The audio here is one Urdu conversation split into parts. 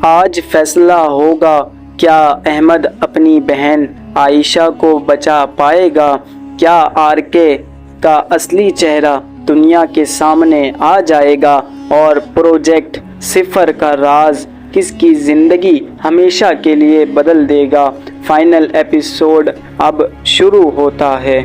آج فیصلہ ہوگا، کیا احمد اپنی بہن عائشہ کو بچا پائے گا؟ کیا آر کے کا اصلی چہرہ دنیا کے سامنے آ جائے گا؟ اور پروجیکٹ صفر کا راز کس کی زندگی ہمیشہ کے لیے بدل دے گا؟ فائنل ایپیسوڈ اب شروع ہوتا ہے۔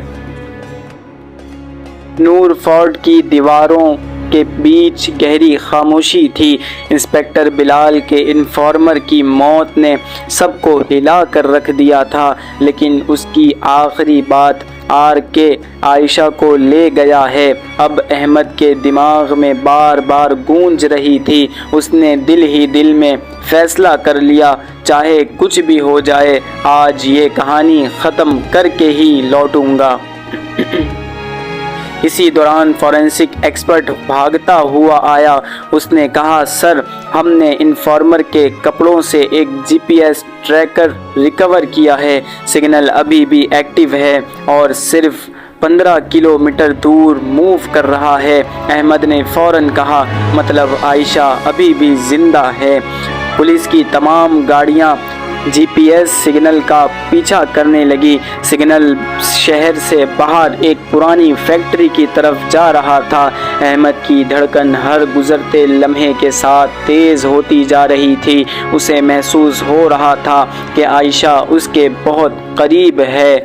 نور فورٹ کی دیواروں کے بیچ گہری خاموشی تھی۔ انسپکٹر بلال کے انفارمر کی موت نے سب کو ہلا کر رکھ دیا تھا، لیکن اس کی آخری بات آر کے عائشہ کو لے گیا ہے اب احمد کے دماغ میں بار بار گونج رہی تھی۔ اس نے دل ہی دل میں فیصلہ کر لیا، چاہے کچھ بھی ہو جائے، آج یہ کہانی ختم کر کے ہی لوٹوں گا۔ اسی دوران فورینسک ایکسپرٹ بھاگتا ہوا آیا۔ اس نے کہا، سر، ہم نے انفارمر کے کپڑوں سے ایک جی پی ایس ٹریکر ریکور کیا ہے۔ سگنل ابھی بھی ایکٹیو ہے اور صرف 15 کلومیٹر دور موو کر رہا ہے۔ احمد نے فوراً کہا، مطلب عائشہ ابھی بھی زندہ ہے۔ پولیس کی تمام گاڑیاں جی پی ایس سگنل کا پیچھا کرنے لگی۔ سگنل شہر سے باہر ایک پرانی فیکٹری کی طرف جا رہا تھا۔ احمد کی دھڑکن ہر گزرتے لمحے کے ساتھ تیز ہوتی جا رہی تھی۔ اسے محسوس ہو رہا تھا کہ عائشہ اس کے بہت قریب ہے۔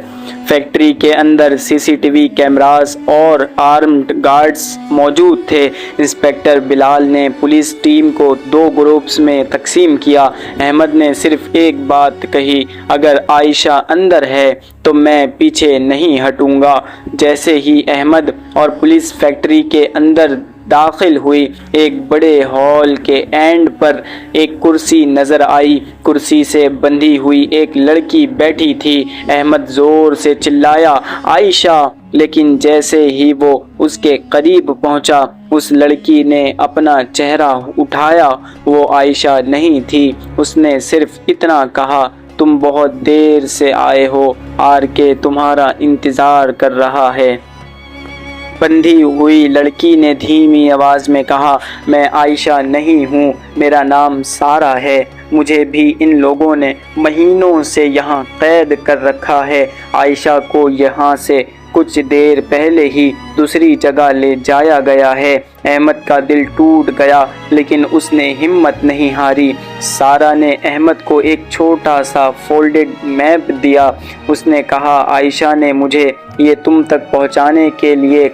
فیکٹری کے اندر سی سی ٹی وی کیمراز اور آرمڈ گارڈز موجود تھے۔ انسپکٹر بلال نے پولیس ٹیم کو 2 گروپس میں تقسیم کیا۔ احمد نے صرف ایک بات کہی، اگر عائشہ اندر ہے تو میں پیچھے نہیں ہٹوں گا۔ جیسے ہی احمد اور پولیس فیکٹری کے اندر داخل ہوئی، ایک بڑے ہال کے اینڈ پر ایک کرسی نظر آئی۔ کرسی سے بندھی ہوئی ایک لڑکی بیٹھی تھی۔ احمد زور سے چلایا، عائشہ! لیکن جیسے ہی وہ اس کے قریب پہنچا، اس لڑکی نے اپنا چہرہ اٹھایا۔ وہ عائشہ نہیں تھی۔ اس نے صرف اتنا کہا، تم بہت دیر سے آئے ہو، آر کے تمہارا انتظار کر رہا ہے۔ بندھی ہوئی لڑکی نے دھیمی آواز میں کہا، میں عائشہ نہیں ہوں، میرا نام سارہ ہے۔ مجھے بھی ان لوگوں نے مہینوں سے یہاں قید کر رکھا ہے۔ عائشہ کو یہاں سے کچھ دیر پہلے ہی دوسری جگہ لے جایا گیا ہے۔ احمد کا دل ٹوٹ گیا، لیکن اس نے ہمت نہیں ہاری۔ سارہ نے احمد کو ایک چھوٹا سا فولڈڈ میپ دیا۔ اس نے کہا، عائشہ نے مجھے یہ تم تک پہنچانے کے لیے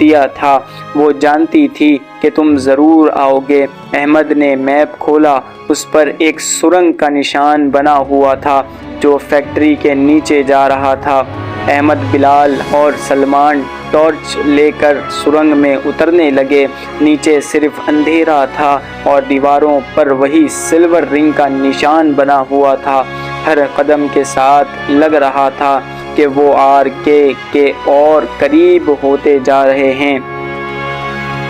دیا تھا، وہ جانتی تھی کہ تم ضرور آؤ گے۔ احمد نے میپ کھولا۔ اس پر ایک سرنگ کا نشان بنا ہوا تھا جو فیکٹری کے نیچے جا رہا تھا۔ احمد، بلال اور سلمان ٹارچ لے کر سرنگ میں اترنے لگے۔ نیچے صرف اندھیرا تھا اور دیواروں پر وہی سلور رنگ کا نشان بنا ہوا تھا۔ ہر قدم کے ساتھ لگ رہا تھا کہ وہ آر کے اور قریب ہوتے جا رہے ہیں۔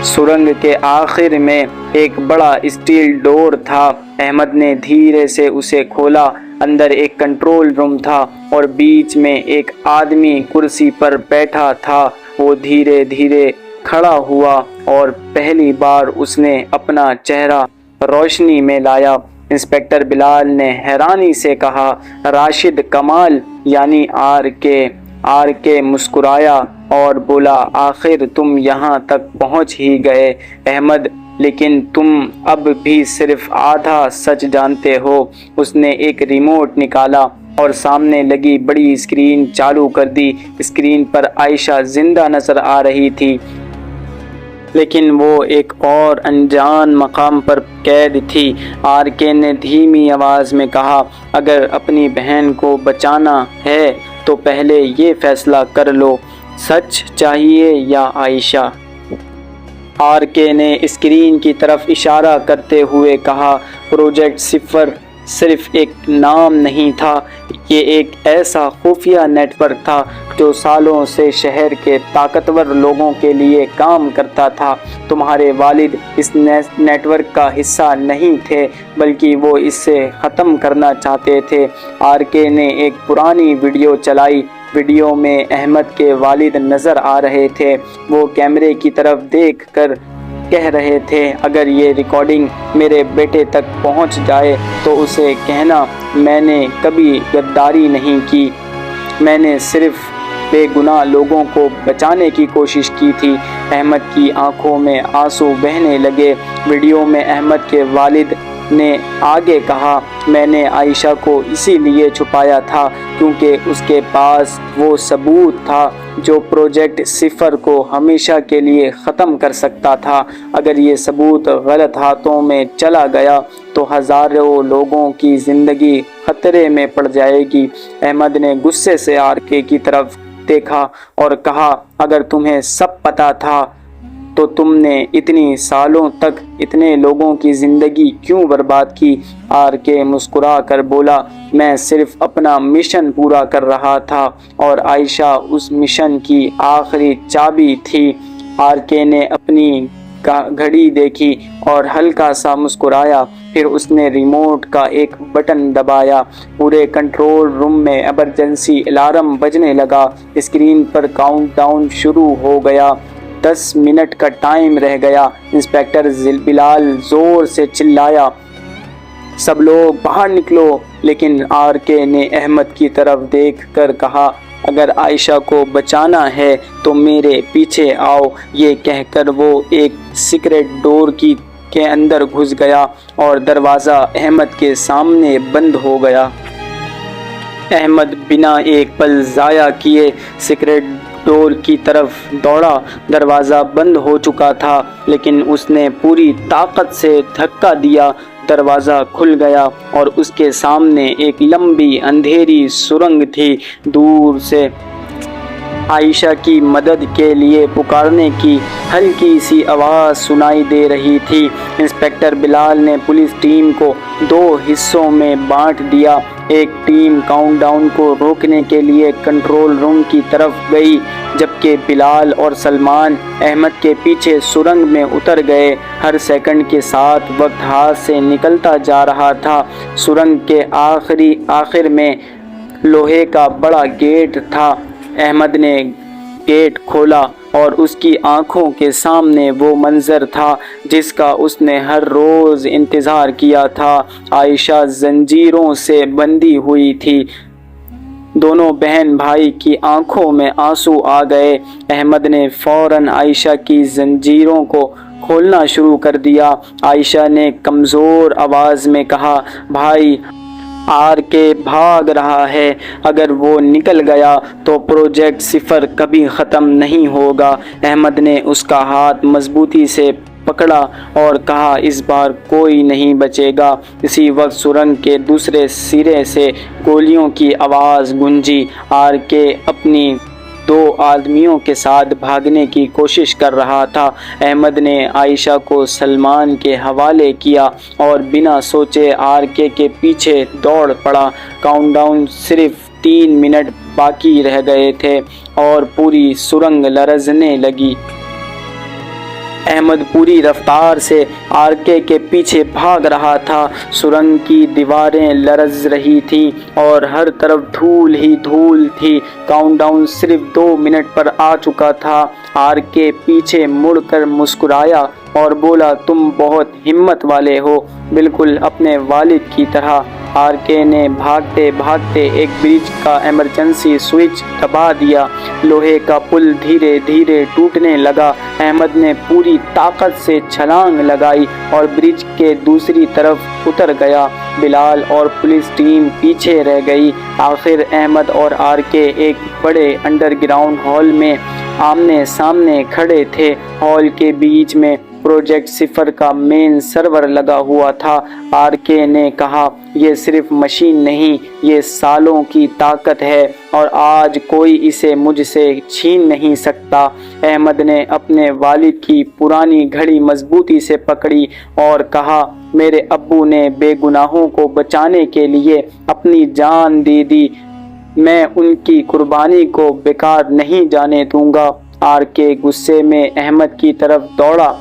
سرنگ کے آخر میں ایک بڑا اسٹیل ڈور تھا۔ احمد نے دھیرے سے اسے کھولا۔ اندر ایک کنٹرول روم تھا اور بیچ میں ایک آدمی کرسی پر بیٹھا تھا۔ وہ دھیرے دھیرے کھڑا ہوا اور پہلی بار اس نے اپنا چہرہ روشنی میں لایا۔ انسپکٹر بلال نے حیرانی سے کہا، راشد کمال، یعنی آر کے مسکرایا اور بولا، آخر تم یہاں تک پہنچ ہی گئے احمد، لیکن تم اب بھی صرف آدھا سچ جانتے ہو۔ اس نے ایک ریموٹ نکالا اور سامنے لگی بڑی اسکرین چالو کر دی۔ اسکرین پر عائشہ زندہ نظر آ رہی تھی، لیکن وہ ایک اور انجان مقام پر قید تھی۔ آر کے نے دھیمی آواز میں کہا، اگر اپنی بہن کو بچانا ہے تو پہلے یہ فیصلہ کر لو، سچ چاہیے یا عائشہ؟ آر کے نے اسکرین کی طرف اشارہ کرتے ہوئے کہا، پروجیکٹ صفر صرف ایک نام نہیں تھا، یہ ایک ایسا خفیہ نیٹ ورک تھا جو سالوں سے شہر کے طاقتور لوگوں کے لیے کام کرتا تھا۔ تمہارے والد اس نیٹ ورک کا حصہ نہیں تھے، بلکہ وہ اس سے ختم کرنا چاہتے تھے۔ آر کے نے ایک پرانی ویڈیو چلائی۔ ویڈیو میں احمد کے والد نظر آ رہے تھے۔ وہ کیمرے کی طرف دیکھ کر کہہ رہے تھے اگر یہ ریکارڈنگ میرے بیٹے تک پہنچ جائے تو اسے کہنا میں نے کبھی غداری نہیں کی، میں نے صرف بے گناہ لوگوں کو بچانے کی کوشش کی تھی۔ احمد کی آنکھوں میں آنسو بہنے لگے۔ ویڈیو میں احمد کے والد نے آگے کہا، میں نے عائشہ کو اسی لیے چھپایا تھا کیونکہ اس کے پاس وہ ثبوت تھا جو پروجیکٹ صفر کو ہمیشہ کے لیے ختم کر سکتا تھا۔ اگر یہ ثبوت غلط ہاتھوں میں چلا گیا تو ہزاروں لوگوں کی زندگی خطرے میں پڑ جائے گی۔ احمد نے غصے سے آر.کے کی طرف دیکھا اور کہا، اگر تمہیں سب پتا تھا تو تم نے اتنی سالوں تک اتنے لوگوں کی زندگی کیوں برباد کی؟ آر.کے مسکرا کر بولا، میں صرف اپنا مشن پورا کر رہا تھا اور عائشہ اس مشن کی آخری چابی تھی۔ آر.کے نے اپنی گھڑی دیکھی اور ہلکا سا مسکرایا، پھر اس نے ریموٹ کا ایک بٹن دبایا۔ پورے کنٹرول روم میں ایمرجنسی الارم بجنے لگا۔ اسکرین پر کاؤنٹ ڈاؤن شروع ہو گیا۔ 10 منٹ کا ٹائم رہ گیا۔ انسپکٹر بلال زور سے چلایا، سب لوگ باہر نکلو، لیکن آر.کے نے احمد کی طرف دیکھ کر کہا، اگر عائشہ کو بچانا ہے تو میرے پیچھے آؤ۔ یہ کہہ کر وہ ایک سیکرٹ ڈور کے اندر گھس گیا اور دروازہ احمد کے سامنے بند ہو گیا۔ احمد بنا ایک پل ضائع کیے سیکرٹ ڈور کی طرف دوڑا۔ دروازہ بند ہو چکا تھا لیکن اس نے پوری طاقت سے دھکا دیا۔ دروازہ کھل گیا اور اس کے سامنے ایک لمبی اندھیری سرنگ تھی۔ دور سے عائشہ کی مدد کے لیے پکارنے کی ہلکی سی آواز سنائی دے رہی تھی۔ انسپکٹر بلال نے پولیس ٹیم کو 2 حصوں میں بانٹ دیا۔ ایک ٹیم کاؤنٹ ڈاؤن کو روکنے کے لیے کنٹرول روم کی طرف گئی، جبکہ بلال اور سلمان احمد کے پیچھے سرنگ میں اتر گئے۔ ہر سیکنڈ کے ساتھ وقت ہاتھ سے نکلتا جا رہا تھا۔ سرنگ کے آخر میں لوہے کا بڑا گیٹ تھا۔ احمد نے گیٹ کھولا اور اس کی آنکھوں کے سامنے وہ منظر تھا جس کا اس نے ہر روز انتظار کیا تھا۔ عائشہ زنجیروں سے بندھی ہوئی تھی۔ دونوں بہن بھائی کی آنکھوں میں آنسو آ گئے۔ احمد نے فوراً عائشہ کی زنجیروں کو کھولنا شروع کر دیا۔ عائشہ نے کمزور آواز میں کہا، بھائی آر.کے بھاگ رہا ہے، اگر وہ نکل گیا تو پروجیکٹ صفر کبھی ختم نہیں ہوگا۔ احمد نے اس کا ہاتھ مضبوطی سے پکڑا اور کہا، اس بار کوئی نہیں بچے گا۔ اسی وقت سرنگ کے دوسرے سرے سے گولیوں کی آواز گونجی۔ آر.کے اپنی 2 آدمیوں کے ساتھ بھاگنے کی کوشش کر رہا تھا۔ احمد نے عائشہ کو سلمان کے حوالے کیا اور بنا سوچے آر.کے کے پیچھے دوڑ پڑا۔ کاؤنٹ ڈاؤن صرف 3 منٹ باقی رہ گئے تھے اور پوری سرنگ لرزنے لگی۔ احمد پوری رفتار سے آر.کے کے پیچھے بھاگ رہا تھا۔ سرنگ کی دیواریں لرز رہی تھیں اور ہر طرف دھول ہی دھول تھی۔ کاؤنٹ ڈاؤن صرف 2 منٹ پر آ چکا تھا۔ آر.کے پیچھے مڑ کر مسکرایا اور بولا، تم بہت ہمت والے ہو، بالکل اپنے والد کی طرح۔ آر.کے نے بھاگتے بھاگتے ایک برج کا ایمرجنسی سوئچ دبا دیا۔ لوہے کا پل دھیرے دھیرے ٹوٹنے لگا۔ احمد نے پوری طاقت سے چھلانگ لگائی اور برج کے دوسری طرف اتر گیا۔ بلال اور پولیس ٹیم پیچھے رہ گئی۔ آخر احمد اور آر.کے ایک بڑے انڈر گراؤنڈ ہال میں آمنے سامنے کھڑے تھے۔ ہال کے بیچ میں پروجیکٹ صفر کا مین سرور لگا ہوا تھا۔ آر.کے نے کہا، یہ صرف مشین نہیں، یہ سالوں کی طاقت ہے اور آج کوئی اسے مجھ سے چھین نہیں سکتا۔ احمد نے اپنے والد کی پرانی گھڑی مضبوطی سے پکڑی اور کہا، میرے ابو نے بے گناہوں کو بچانے کے لیے اپنی جان دے دی، میں ان کی قربانی کو بیکار نہیں جانے دوں گا۔ آر.کے غصے میں احمد کی طرف دوڑا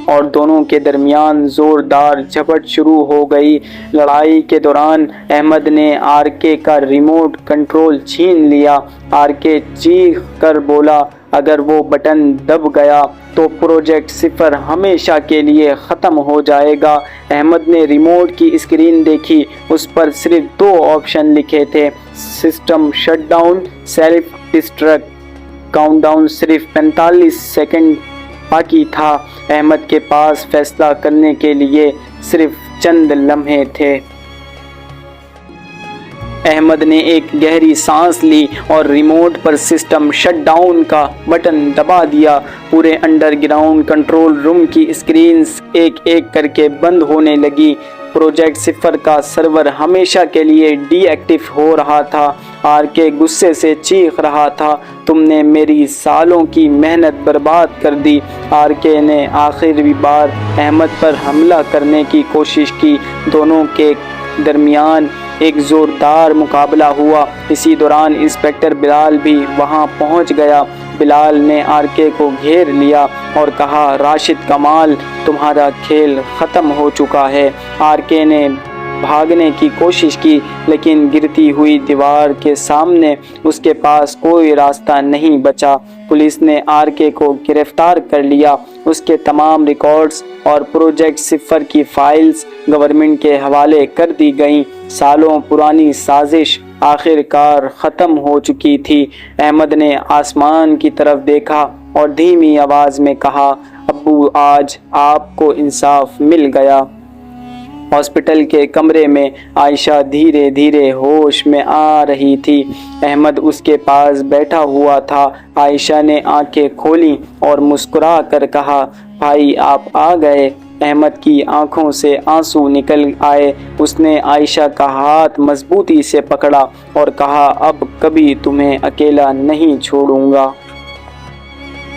اور دونوں کے درمیان زوردار جھپٹ شروع ہو گئی۔ لڑائی کے دوران احمد نے آر.کے کا ریموٹ کنٹرول چھین لیا۔ آر.کے چیخ کر بولا، اگر وہ بٹن دب گیا تو پروجیکٹ صفر ہمیشہ کے لیے ختم ہو جائے گا۔ احمد نے ریموٹ کی اسکرین دیکھی، اس پر صرف 2 آپشن لکھے تھے، system shut down, self district. Count down صرف 45 سیکنڈ باقی تھا۔ احمد کے پاس فیصلہ کرنے کے لیے صرف چند لمحے تھے۔ احمد نے ایک گہری سانس لی اور ریموٹ پر سسٹم شٹ ڈاؤن کا بٹن دبا دیا۔ پورے انڈر گراؤنڈ کنٹرول روم کی اسکرینز ایک ایک کر کے بند ہونے لگی۔ پروجیکٹ صفر کا سرور ہمیشہ کے لیے ڈی ایکٹیو ہو رہا تھا۔ آر کے غصے سے چیخ رہا تھا، تم نے میری سالوں کی محنت برباد کر دی۔ آر کے نے آخری بار احمد پر حملہ کرنے کی کوشش کی۔ دونوں کے درمیان ایک زوردار مقابلہ ہوا۔ اسی دوران انسپکٹر بلال بھی وہاں پہنچ گیا۔ بلال نے آر کے کو گھیر لیا اور کہا، راشد کمال، تمہارا کھیل ختم ہو چکا ہے۔ آر کے نے بھاگنے کی کوشش کی، لیکن گرتی ہوئی دیوار کے سامنے اس کے پاس کوئی راستہ نہیں بچا۔ پولیس نے آر کے کو گرفتار کر لیا۔ اس کے تمام ریکارڈز اور پروجیکٹ صفر کی فائلز گورنمنٹ کے حوالے کر دی گئیں۔ سالوں پرانی سازش آخر کار ختم ہو چکی تھی۔ احمد نے آسمان کی طرف دیکھا اور دھیمی آواز میں کہا، ابو، آج آپ کو انصاف مل گیا۔ ہاسپٹل کے کمرے میں عائشہ دھیرے دھیرے ہوش میں آ رہی تھی۔ احمد اس کے پاس بیٹھا ہوا تھا۔ عائشہ نے آنکھیں کھولیں اور مسکرا کر کہا، بھائی آپ آ گئے۔ احمد کی آنکھوں سے آنسو نکل آئے۔ اس نے عائشہ کا ہاتھ مضبوطی سے پکڑا اور کہا، اب کبھی تمہیں اکیلا نہیں چھوڑوں گا۔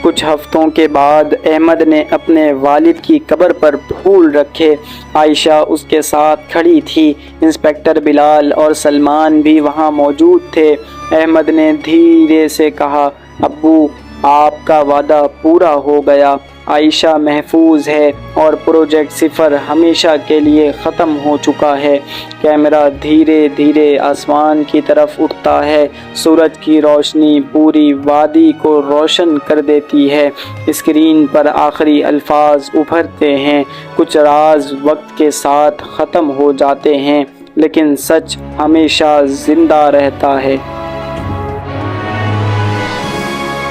کچھ ہفتوں کے بعد احمد نے اپنے والد کی قبر پر پھول رکھے۔ عائشہ اس کے ساتھ کھڑی تھی۔ انسپکٹر بلال اور سلمان بھی وہاں موجود تھے۔ احمد نے دھیرے سے کہا، ابو، آپ کا وعدہ پورا ہو گیا۔ عائشہ محفوظ ہے اور پروجیکٹ صفر ہمیشہ کے لیے ختم ہو چکا ہے۔ کیمرہ دھیرے دھیرے آسمان کی طرف اٹھتا ہے۔ سورج کی روشنی پوری وادی کو روشن کر دیتی ہے۔ اسکرین پر آخری الفاظ ابھرتے ہیں، کچھ راز وقت کے ساتھ ختم ہو جاتے ہیں، لیکن سچ ہمیشہ زندہ رہتا ہے۔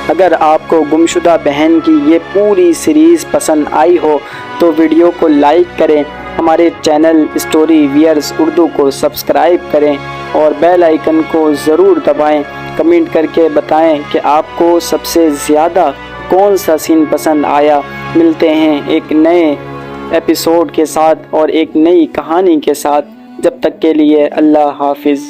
اگر آپ کو گمشدہ بہن کی یہ پوری سیریز پسند آئی ہو تو ویڈیو کو لائک کریں، ہمارے چینل اسٹوری ویئرز اردو کو سبسکرائب کریں اور بیل آئیکن کو ضرور دبائیں۔ کمنٹ کر کے بتائیں کہ آپ کو سب سے زیادہ کون سا سین پسند آیا۔ ملتے ہیں ایک نئے ایپیسوڈ کے ساتھ اور ایک نئی کہانی کے ساتھ۔ جب تک کے لیے اللہ حافظ۔